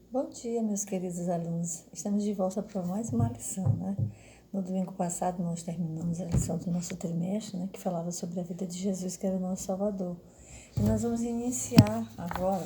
Bom dia, meus queridos alunos. Estamos de volta para mais uma lição, né? No domingo passado, nós terminamos a lição do nosso trimestre, né? Que falava sobre a vida de Jesus, que era o nosso Salvador. E nós vamos iniciar agora,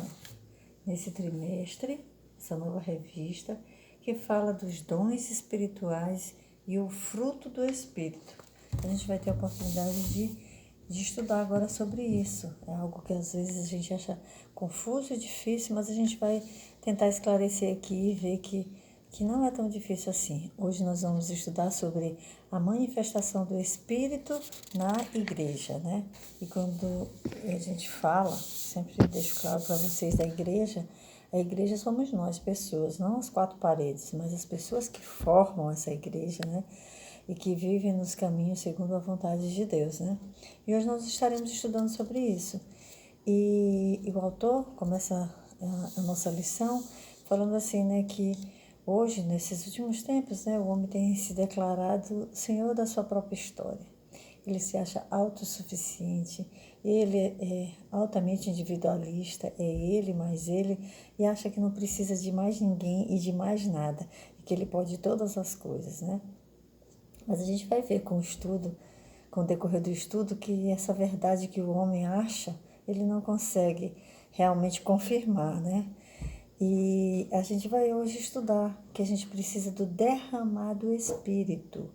nesse trimestre, essa nova revista, que fala dos dons espirituais e o fruto do Espírito. A gente vai ter a oportunidade de estudar agora sobre isso. É algo que às vezes a gente acha confuso e difícil, mas a gente vai tentar esclarecer aqui e ver que não é tão difícil assim. Hoje nós vamos estudar sobre a manifestação do Espírito na igreja, né? E quando a gente fala, sempre deixo claro para vocês da igreja, a igreja somos nós, pessoas, não as quatro paredes, mas as pessoas que formam essa igreja, né? E que vivem nos caminhos segundo a vontade de Deus, né? E hoje nós estaremos estudando sobre isso. E o autor começa a nossa lição falando assim, né, que hoje, nesses últimos tempos, né, o homem tem se declarado senhor da sua própria história. Ele se acha autossuficiente, ele é altamente individualista, é ele mais ele, e acha que não precisa de mais ninguém e de mais nada, e que ele pode todas as coisas, né? Mas a gente vai ver com o estudo, com o decorrer do estudo, que essa verdade que o homem acha, ele não consegue realmente confirmar, né? E a gente vai hoje estudar que a gente precisa do derramar do Espírito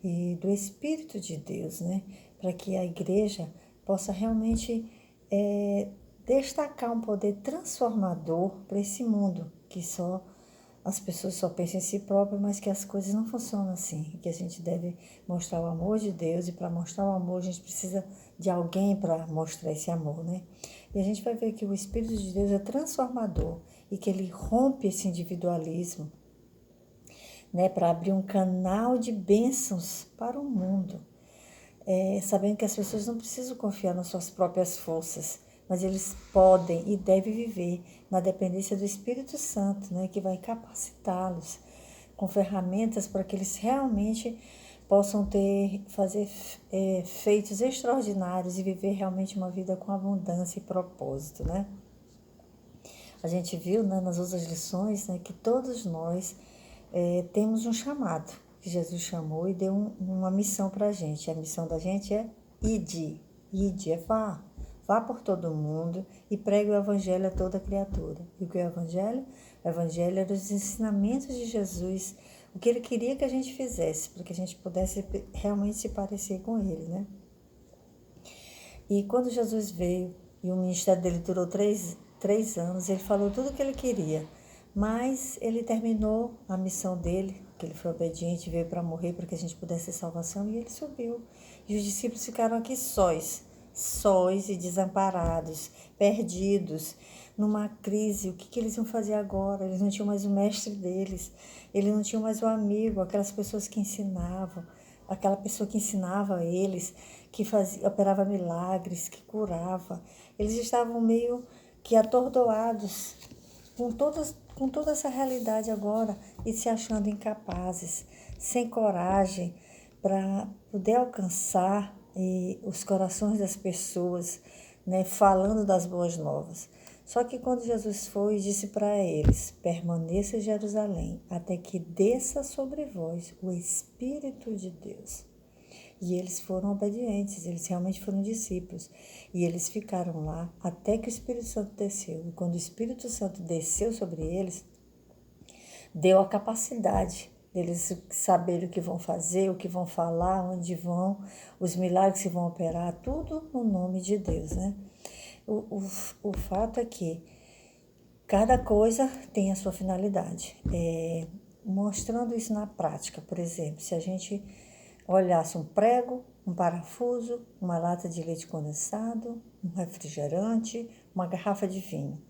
e do Espírito de Deus, né? Para que a igreja possa realmente destacar um poder transformador para esse mundo que só as pessoas só pensam em si próprias, mas que as coisas não funcionam assim, que a gente deve mostrar o amor de Deus, e para mostrar o amor a gente precisa de alguém para mostrar esse amor, né? E a gente vai ver que o Espírito de Deus é transformador e que ele rompe esse individualismo, né, para abrir um canal de bênçãos para o mundo. Sabendo que as pessoas não precisam confiar nas suas próprias forças, mas eles podem e devem viver na dependência do Espírito Santo, né, que vai capacitá-los com ferramentas para que eles realmente possam fazer feitos extraordinários e viver realmente uma vida com abundância e propósito, né? A gente viu, né, nas outras lições, né, que todos nós temos um chamado que Jesus chamou e deu uma missão para a gente. A missão da gente é ide. Ide é vá. Vá por todo mundo e pregue o evangelho a toda criatura. E o que é o evangelho? O evangelho era os ensinamentos de Jesus, o que ele queria que a gente fizesse, para que a gente pudesse realmente se parecer com ele, né? E quando Jesus veio, e o ministério dele durou três anos, ele falou tudo o que ele queria, mas ele terminou a missão dele, que ele foi obediente, veio para morrer para que a gente pudesse ter salvação, e ele subiu. E os discípulos ficaram aqui sóis e desamparados, perdidos, numa crise. O que eles iam fazer agora? Eles não tinham mais o mestre deles, eles não tinham mais o amigo, aquelas pessoas que ensinavam, aquela pessoa que ensinava a eles, que fazia, operava milagres, que curava. Eles estavam meio que atordoados com toda essa realidade agora e se achando incapazes, sem coragem para poder alcançar os corações das pessoas, né, falando das boas novas. Só que quando Jesus foi, disse para eles: permaneça em Jerusalém, até que desça sobre vós o Espírito de Deus. E eles foram obedientes, eles realmente foram discípulos. E eles ficaram lá até que o Espírito Santo desceu. E quando o Espírito Santo desceu sobre eles, deu a capacidade deles saberem o que vão fazer, o que vão falar, onde vão, os milagres que vão operar, tudo no nome de Deus, né? O fato é que cada coisa tem a sua finalidade. Mostrando isso na prática, por exemplo, se a gente olhasse um prego, um parafuso, uma lata de leite condensado, um refrigerante, uma garrafa de vinho,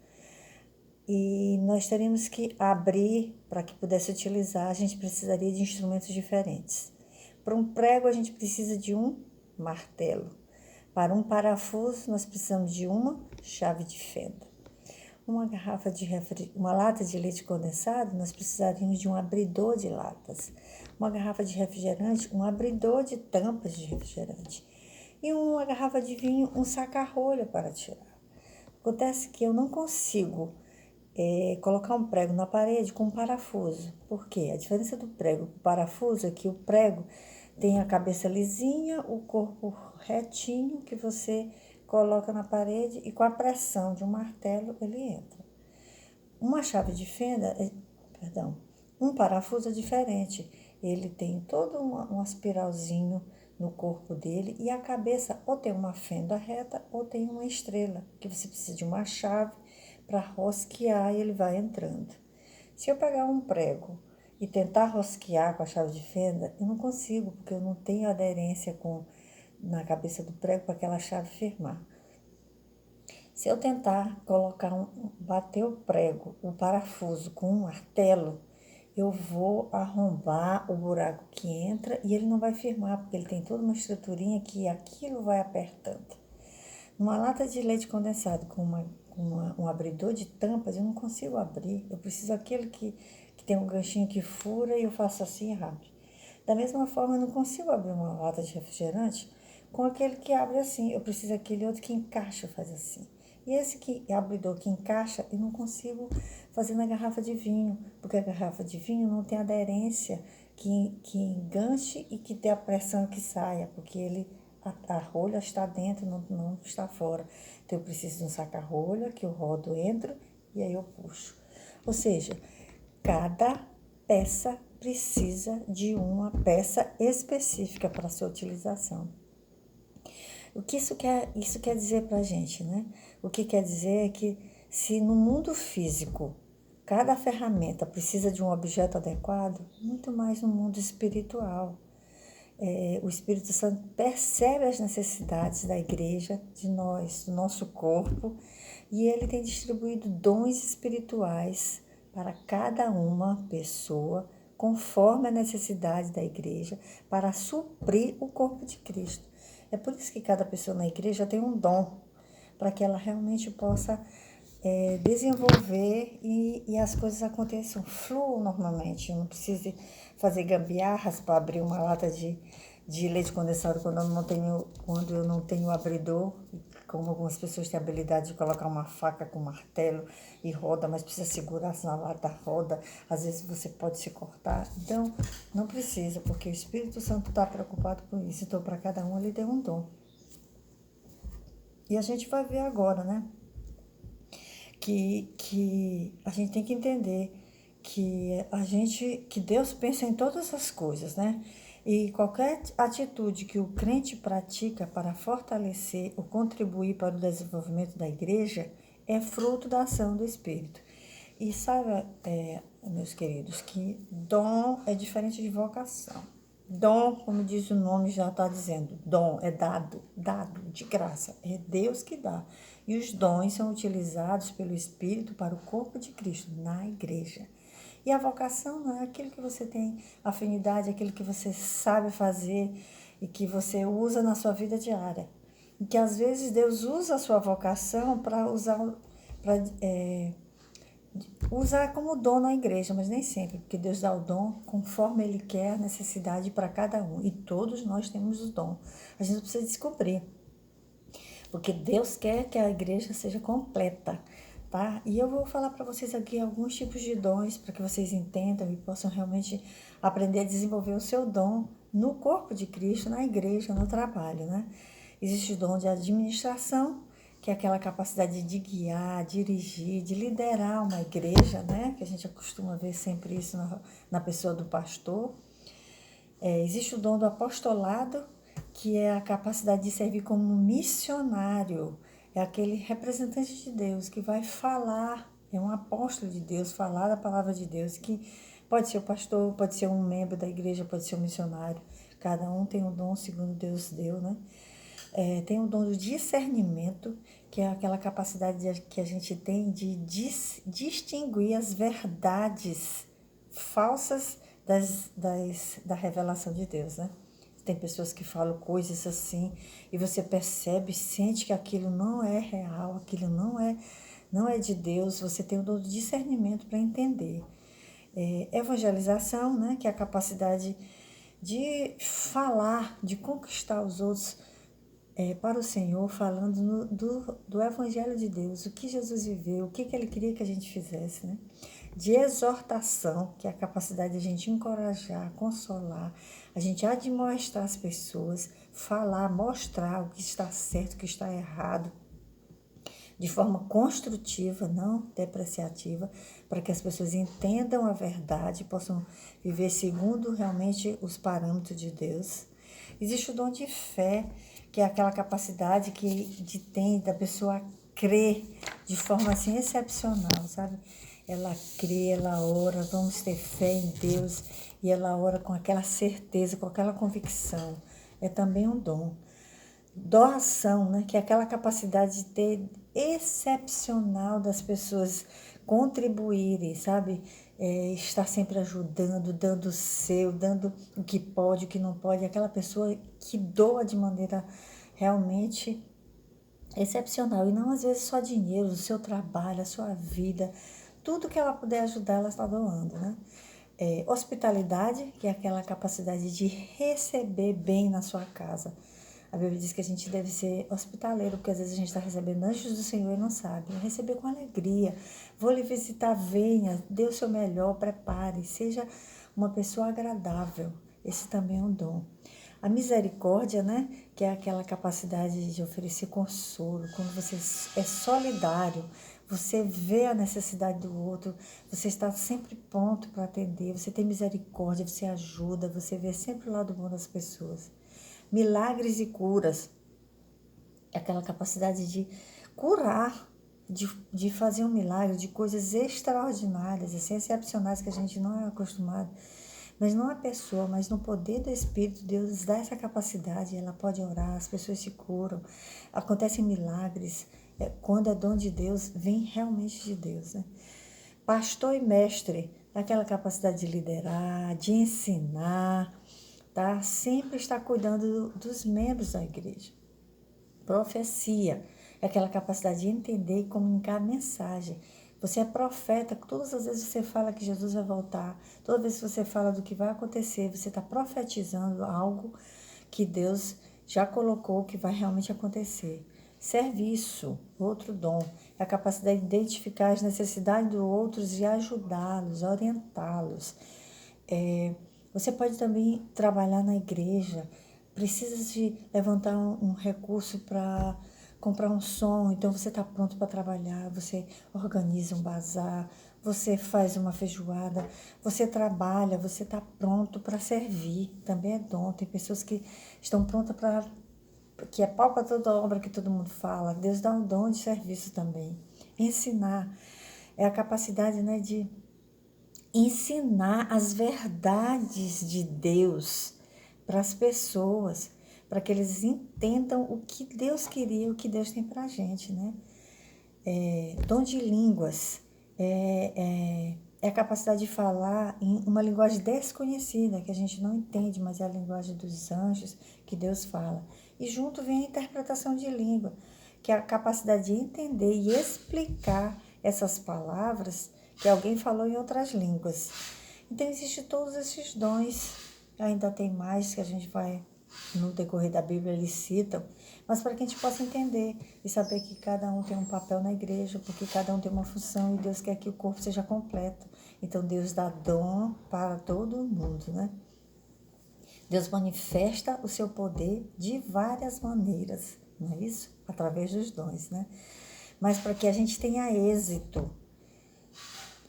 e nós teríamos que abrir para que pudesse utilizar, a gente precisaria de instrumentos diferentes. Para um prego, a gente precisa de um martelo. Para um parafuso, nós precisamos de uma chave de fenda. Uma lata de leite condensado, nós precisaríamos de um abridor de latas. Uma garrafa de refrigerante, um abridor de tampas de refrigerante. E uma garrafa de vinho, um saca-rolha para tirar. Acontece que eu não consigo colocar um prego na parede com um parafuso. Por quê? A diferença do prego para o parafuso é que o prego tem a cabeça lisinha, o corpo retinho que você coloca na parede e com a pressão de um martelo ele entra. Uma chave de fenda, um parafuso é diferente. Ele tem todo um espiralzinho no corpo dele e a cabeça ou tem uma fenda reta ou tem uma estrela, que você precisa de uma chave para rosquear e ele vai entrando. Se eu pegar um prego e tentar rosquear com a chave de fenda, eu não consigo, porque eu não tenho aderência na cabeça do prego para aquela chave firmar. Se eu tentar bater o prego, o parafuso com um martelo, eu vou arrombar o buraco que entra e ele não vai firmar, porque ele tem toda uma estruturinha que aquilo vai apertando. Numa lata de leite condensado com um abridor de tampas, eu não consigo abrir. Eu preciso aquele que tem um ganchinho que fura e eu faço assim rápido. Da mesma forma, eu não consigo abrir uma lata de refrigerante com aquele que abre assim. Eu preciso daquele outro que encaixa, faz assim. E esse abridor que encaixa, eu não consigo fazer na garrafa de vinho, porque a garrafa de vinho não tem aderência que enganche e que dê a pressão que saia, porque a rolha está dentro, não está fora. Então, eu preciso de um saca-rolha que eu rodo, entro e aí eu puxo. Ou seja, cada peça precisa de uma peça específica para sua utilização. O que isso quer dizer para a gente, né? O que quer dizer é que se no mundo físico cada ferramenta precisa de um objeto adequado, muito mais no mundo espiritual. O Espírito Santo percebe as necessidades da igreja, de nós, do nosso corpo, e ele tem distribuído dons espirituais para cada uma pessoa, conforme a necessidade da igreja, para suprir o corpo de Cristo. É por isso que cada pessoa na igreja tem um dom, para que ela realmente possa desenvolver e as coisas aconteçam, fluam normalmente. Eu não preciso fazer gambiarras para abrir uma lata de leite condensado quando eu não tenho abridor, como algumas pessoas têm a habilidade de colocar uma faca com martelo e roda, mas precisa segurar, senão a lata roda, às vezes você pode se cortar. Então, não precisa, porque o Espírito Santo está preocupado com isso. Então, para cada um, ele deu um dom. E a gente vai ver agora, né? Que a gente tem que entender que Deus pensa em todas as coisas, né? E qualquer atitude que o crente pratica para fortalecer ou contribuir para o desenvolvimento da igreja é fruto da ação do Espírito. E sabe, meus queridos, que dom é diferente de vocação. Dom, como diz o nome, já está dizendo, dom é dado de graça, é Deus que dá. E os dons são utilizados pelo Espírito para o corpo de Cristo, na igreja. E a vocação não é aquilo que você tem afinidade, aquilo que você sabe fazer e que você usa na sua vida diária. E que às vezes Deus usa a sua vocação para usar como dom na igreja, mas nem sempre, porque Deus dá o dom conforme Ele quer a necessidade para cada um. E todos nós temos o dom. A gente precisa descobrir. Porque Deus quer que a igreja seja completa, tá? E eu vou falar para vocês aqui alguns tipos de dons para que vocês entendam e possam realmente aprender a desenvolver o seu dom no corpo de Cristo, na igreja, no trabalho, né? Existe o dom de administração, que é aquela capacidade de guiar, dirigir, de liderar uma igreja, né? Que a gente costuma ver sempre isso na pessoa do pastor. Existe o dom do apostolado, que é a capacidade de servir como missionário. É aquele representante de Deus que vai falar, é um apóstolo de Deus, falar da palavra de Deus, que pode ser o pastor, pode ser um membro da igreja, pode ser um missionário. Cada um tem um dom segundo Deus deu, né? Tem o dom do discernimento, que é aquela capacidade que a gente tem de distinguir as verdades falsas da revelação de Deus, né? Tem pessoas que falam coisas assim e você percebe, sente que aquilo não é real, aquilo não é de Deus. Você tem o dom do discernimento para entender. Evangelização, né? Que é a capacidade de falar, de conquistar os outros para o Senhor, falando do Evangelho de Deus, o que Jesus viveu, o que Ele queria que a gente fizesse, né? De exortação, que é a capacidade de a gente encorajar, consolar, a gente admoestar as pessoas, falar, mostrar o que está certo, o que está errado, de forma construtiva, não depreciativa, para que as pessoas entendam a verdade, possam viver segundo realmente os parâmetros de Deus. Existe o dom de fé, que é aquela capacidade de tem da pessoa crer de forma assim excepcional, sabe? Ela crê, ela ora, vamos ter fé em Deus, e ela ora com aquela certeza, com aquela convicção. É também um dom. Doação, né? Que é aquela capacidade de ter excepcional das pessoas contribuírem, sabe? Estar sempre ajudando, dando o seu, dando o que pode, o que não pode. Aquela pessoa que doa de maneira realmente excepcional. E não às vezes só dinheiro, o seu trabalho, a sua vida. Tudo que ela puder ajudar, ela está doando, né? Hospitalidade, que é aquela capacidade de receber bem na sua casa. A Bíblia diz que a gente deve ser hospitaleiro, porque às vezes a gente está recebendo anjos do Senhor e não sabe. Receber com alegria. Vou lhe visitar, venha, dê o seu melhor, prepare, seja uma pessoa agradável. Esse também é um dom. A misericórdia, né? Que é aquela capacidade de oferecer consolo, quando você é solidário, você vê a necessidade do outro, você está sempre pronto para atender, você tem misericórdia, você ajuda, você vê sempre o lado bom das pessoas. Milagres e curas, é aquela capacidade de curar, de fazer um milagre, de coisas extraordinárias, assim, excepcionais que a gente não é acostumado. Mas não a pessoa, mas no poder do Espírito, Deus dá essa capacidade, ela pode orar, as pessoas se curam, acontecem milagres. Quando é dom de Deus, vem realmente de Deus, né? Pastor e mestre, aquela capacidade de liderar, de ensinar, tá? Sempre está cuidando dos membros da igreja. Profecia é aquela capacidade de entender e comunicar a mensagem. Você é profeta, todas as vezes você fala que Jesus vai voltar, toda vez que você fala do que vai acontecer, você está profetizando algo que Deus já colocou que vai realmente acontecer. Serviço, outro dom, é a capacidade de identificar as necessidades dos outros e ajudá-los, orientá-los. Você pode também trabalhar na igreja, precisa de levantar um recurso para comprar um som, então você está pronto para trabalhar, você organiza um bazar, você faz uma feijoada, você trabalha, você está pronto para servir, também é dom. Tem pessoas que estão prontas para, que é pau para toda obra que todo mundo fala, Deus dá um dom de serviço também. Ensinar é a capacidade, né, de ensinar as verdades de Deus para as pessoas, para que eles entendam o que Deus queria, o que Deus tem para a gente, né? Dom de línguas é a capacidade de falar em uma linguagem desconhecida, que a gente não entende, mas é a linguagem dos anjos que Deus fala. E junto vem a interpretação de língua, que é a capacidade de entender e explicar essas palavras que alguém falou em outras línguas. Então, existem todos esses dons. Ainda tem mais que a gente vai, no decorrer da Bíblia, eles citam, mas para que a gente possa entender e saber que cada um tem um papel na igreja, porque cada um tem uma função e Deus quer que o corpo seja completo. Então, Deus dá dom para todo mundo, né? Deus manifesta o seu poder de várias maneiras, não é isso? Através dos dons, né? Mas para que a gente tenha êxito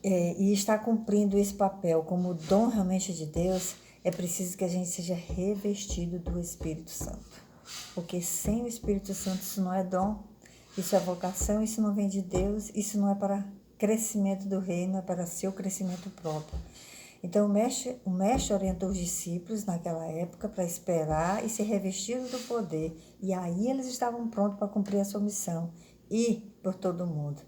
e está cumprindo esse papel como dom realmente de Deus, é preciso que a gente seja revestido do Espírito Santo. Porque sem o Espírito Santo isso não é dom, isso é vocação, isso não vem de Deus, isso não é para crescimento do reino, é para seu crescimento próprio. Então o mestre orientou os discípulos naquela época para esperar e ser revestidos do poder. E aí eles estavam prontos para cumprir a sua missão, ir por todo o mundo.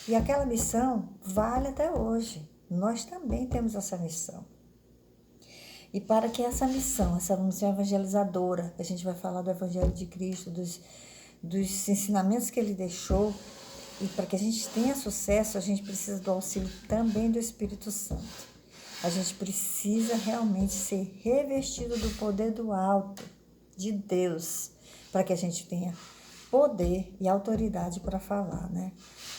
E aquela missão vale até hoje. Nós também temos essa missão. E para que essa missão evangelizadora, a gente vai falar do Evangelho de Cristo, dos ensinamentos que ele deixou, e para que a gente tenha sucesso, a gente precisa do auxílio também do Espírito Santo. A gente precisa realmente ser revestido do poder do alto, de Deus, para que a gente tenha poder e autoridade para falar, né?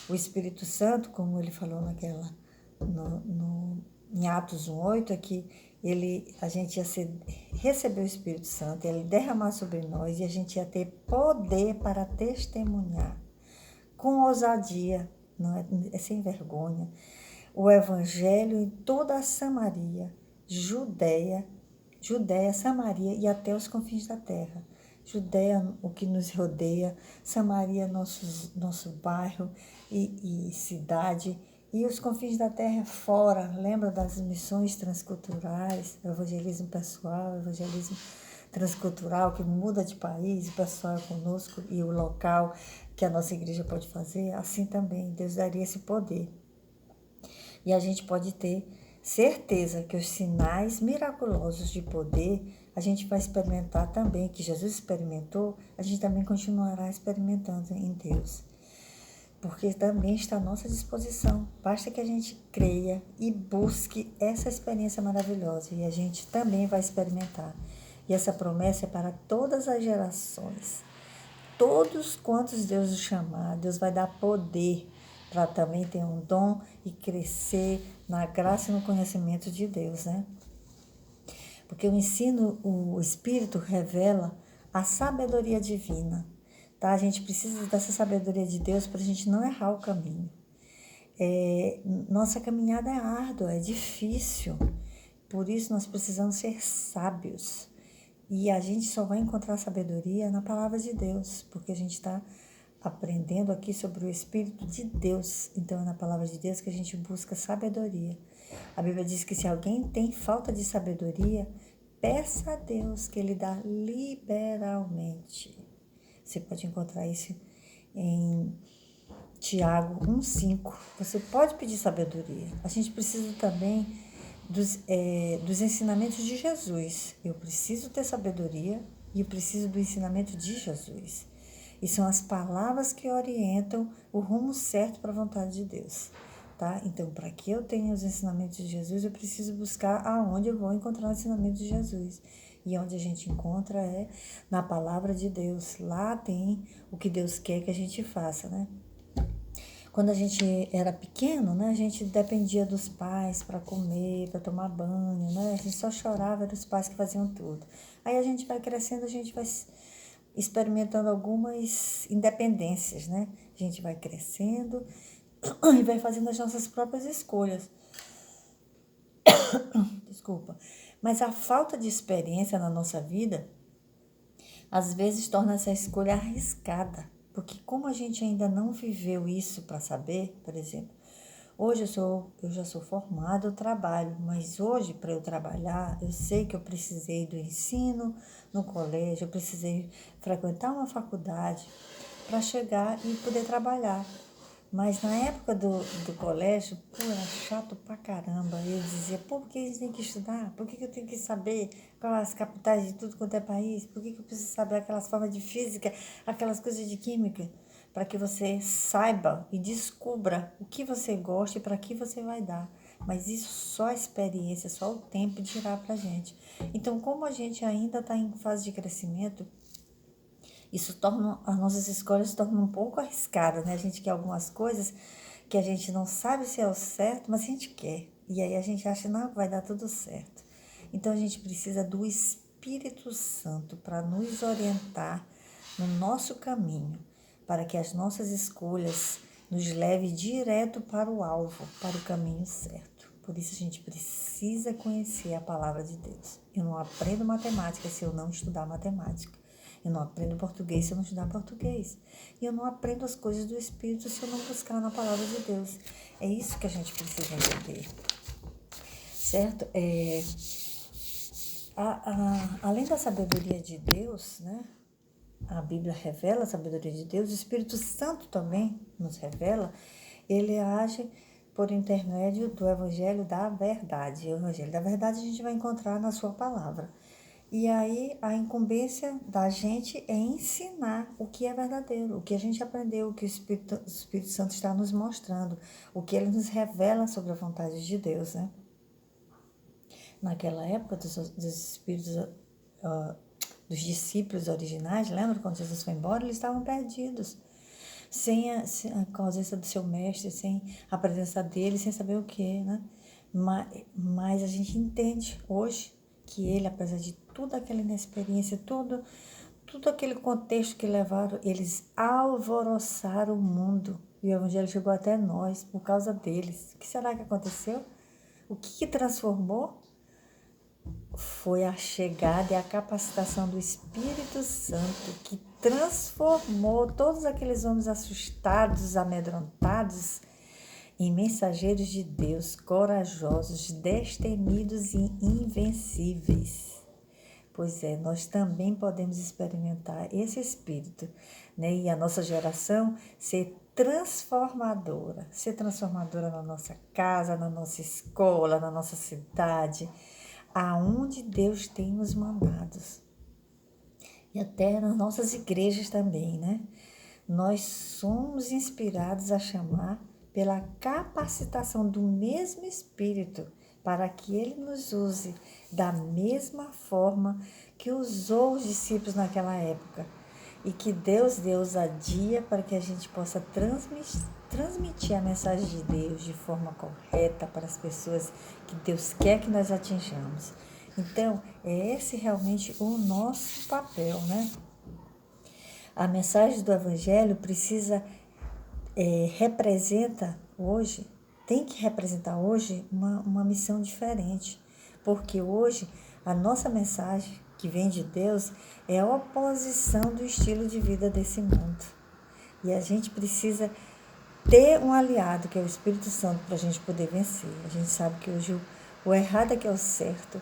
O Espírito Santo, como ele falou em Atos 1:8, é que a gente ia receber o Espírito Santo, ele derramar sobre nós e a gente ia ter poder para testemunhar com ousadia, não é sem vergonha, o Evangelho em toda a Samaria, Judéia, Samaria e até os confins da terra. Judéia, o que nos rodeia, Samaria, nosso bairro e cidade, e os confins da terra fora. Lembra das missões transculturais, evangelismo pessoal, evangelismo transcultural, que muda de país, o pessoal é conosco e o local que a nossa igreja pode fazer, assim também, Deus daria esse poder. E a gente pode ter certeza que os sinais miraculosos de poder a gente vai experimentar também, que Jesus experimentou, a gente também continuará experimentando em Deus. Porque também está à nossa disposição. Basta que a gente creia e busque essa experiência maravilhosa e a gente também vai experimentar. E essa promessa é para todas as gerações. Todos quantos Deus os chamar, Deus vai dar poder para também ter um dom e crescer na graça e no conhecimento de Deus, né? Porque o ensino, o Espírito revela a sabedoria divina, tá? A gente precisa dessa sabedoria de Deus para a gente não errar o caminho. Nossa caminhada é árdua, é difícil, por isso nós precisamos ser sábios. E a gente só vai encontrar sabedoria na palavra de Deus, porque a gente está aprendendo aqui sobre o Espírito de Deus. Então é na palavra de Deus que a gente busca sabedoria. A Bíblia diz que se alguém tem falta de sabedoria, peça a Deus que Ele dá liberalmente. Você pode encontrar isso em Tiago 1:5. Você pode pedir sabedoria. A gente precisa também dos ensinamentos de Jesus. Eu preciso ter sabedoria e eu preciso do ensinamento de Jesus. E são as palavras que orientam o rumo certo para a vontade de Deus, tá? Então, para que eu tenha os ensinamentos de Jesus, eu preciso buscar aonde eu vou encontrar o ensinamento de Jesus. E onde a gente encontra é na palavra de Deus. Lá tem o que Deus quer que a gente faça, né? Quando a gente era pequeno, né, a gente dependia dos pais para comer, para tomar banho, né? A gente só chorava, eram os pais que faziam tudo. Aí a gente vai crescendo, a gente vai experimentando algumas independências, né? A gente vai crescendo e vai fazendo as nossas próprias escolhas. Desculpa. Mas a falta de experiência na nossa vida, às vezes, torna essa escolha arriscada. Porque como a gente ainda não viveu isso para saber, por exemplo, hoje eu já sou formada, eu trabalho, mas hoje para eu trabalhar, eu sei que eu precisei do ensino no colégio, eu precisei frequentar uma faculdade para chegar e poder trabalhar. Mas na época do colégio, era chato pra caramba. Eu dizia, por que eles têm que estudar? Por que eu tenho que saber quais as capitais de tudo quanto é país? Por que eu preciso saber aquelas formas de física, aquelas coisas de química? Para que você saiba e descubra o que você gosta e para que você vai dar. Mas isso só a experiência, só o tempo dirá pra gente. Então, como a gente ainda está em fase de crescimento, isso torna, as nossas escolhas se tornam um pouco arriscadas, né? A gente quer algumas coisas que a gente não sabe se é o certo, mas a gente quer. E aí a gente acha, não, vai dar tudo certo. Então a gente precisa do Espírito Santo para nos orientar no nosso caminho, para que as nossas escolhas nos levem direto para o alvo, para o caminho certo. Por isso a gente precisa conhecer a palavra de Deus. Eu não aprendo matemática se eu não estudar matemática. Eu não aprendo português se eu não estudar português. E eu não aprendo as coisas do Espírito se eu não buscar na palavra de Deus. É isso que a gente precisa entender. Certo? Além da sabedoria de Deus, né? A Bíblia revela a sabedoria de Deus. O Espírito Santo também nos revela. Ele age por intermédio do Evangelho da Verdade. O Evangelho da Verdade a gente vai encontrar na sua palavra. E aí a incumbência da gente é ensinar o que é verdadeiro, o que a gente aprendeu, o que o Espírito Santo está nos mostrando, o que ele nos revela sobre a vontade de Deus, né? Naquela época dos espíritos dos discípulos originais, lembra quando Jesus foi embora? Eles estavam perdidos, sem a presença do seu mestre, sem a presença dele, sem saber o que, né? Mas a gente entende hoje que ele, apesar de toda aquela inexperiência, tudo aquele contexto que levaram, eles alvoroçaram o mundo. E o evangelho chegou até nós por causa deles. O que será que aconteceu? O que transformou? Foi a chegada e a capacitação do Espírito Santo que transformou todos aqueles homens assustados, amedrontados, em mensageiros de Deus, corajosos, destemidos e invencíveis. Pois é, nós também podemos experimentar esse Espírito, né? E a nossa geração ser transformadora na nossa casa, na nossa escola, na nossa cidade, aonde Deus tem nos mandados. E até nas nossas igrejas também, né? Nós somos inspirados a chamar pela capacitação do mesmo Espírito para que Ele nos use da mesma forma que usou os discípulos naquela época. E que Deus dê ousadia para que a gente possa transmitir a mensagem de Deus de forma correta para as pessoas que Deus quer que nós atinjamos. Então, é esse realmente o nosso papel, né? A mensagem do Evangelho representa hoje, tem que representar hoje uma missão diferente, porque hoje a nossa mensagem que vem de Deus é a oposição do estilo de vida desse mundo. E a gente precisa ter um aliado, que é o Espírito Santo, para a gente poder vencer. A gente sabe que hoje o errado é que é o certo.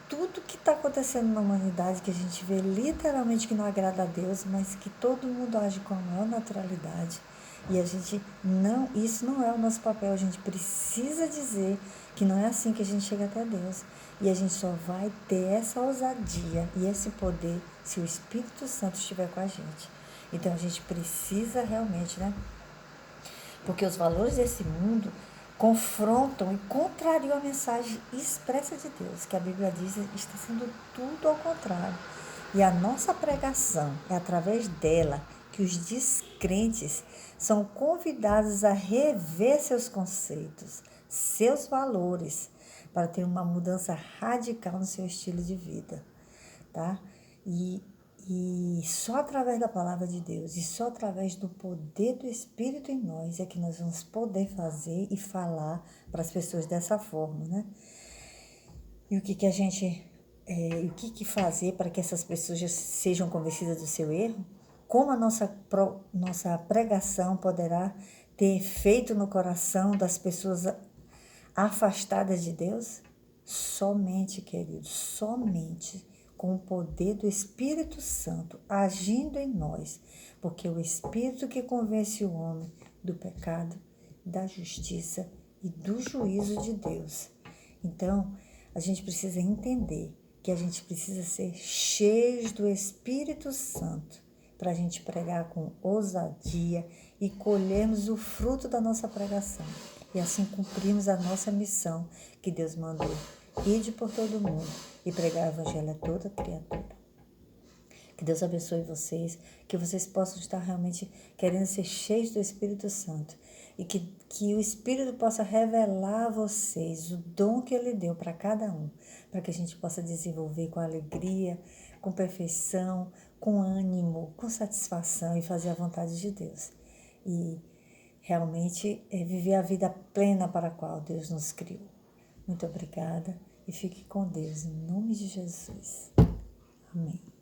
Tudo que está acontecendo na humanidade, que a gente vê literalmente que não agrada a Deus, mas que todo mundo age com a maior naturalidade. E a gente não, isso não é o nosso papel, a gente precisa dizer que não é assim que a gente chega até Deus. E a gente só vai ter essa ousadia e esse poder se o Espírito Santo estiver com a gente. Então a gente precisa realmente, né? Porque os valores desse mundo confrontam e contrariam a mensagem expressa de Deus, que a Bíblia diz está sendo tudo ao contrário. E a nossa pregação é através dela que os descrentes são convidados a rever seus conceitos, seus valores, para ter uma mudança radical no seu estilo de vida, tá? E só através da palavra de Deus e só através do poder do Espírito em nós é que nós vamos poder fazer e falar para as pessoas dessa forma, né? E o que fazer para que essas pessoas já sejam convencidas do seu erro? Como a nossa pregação poderá ter efeito no coração das pessoas afastadas de Deus? Somente, queridos, somente com o poder do Espírito Santo agindo em nós, porque é o Espírito que convence o homem do pecado, da justiça e do juízo de Deus. Então, a gente precisa entender que a gente precisa ser cheios do Espírito Santo para a gente pregar com ousadia e colhermos o fruto da nossa pregação. E assim cumprimos a nossa missão que Deus mandou. Ide por todo mundo e pregar o Evangelho a toda criatura. Que Deus abençoe vocês, que vocês possam estar realmente querendo ser cheios do Espírito Santo e que o Espírito possa revelar a vocês o dom que Ele deu para cada um, para que a gente possa desenvolver com alegria, com perfeição, com ânimo, com satisfação e fazer a vontade de Deus. E realmente viver a vida plena para a qual Deus nos criou. Muito obrigada e fique com Deus, em nome de Jesus. Amém.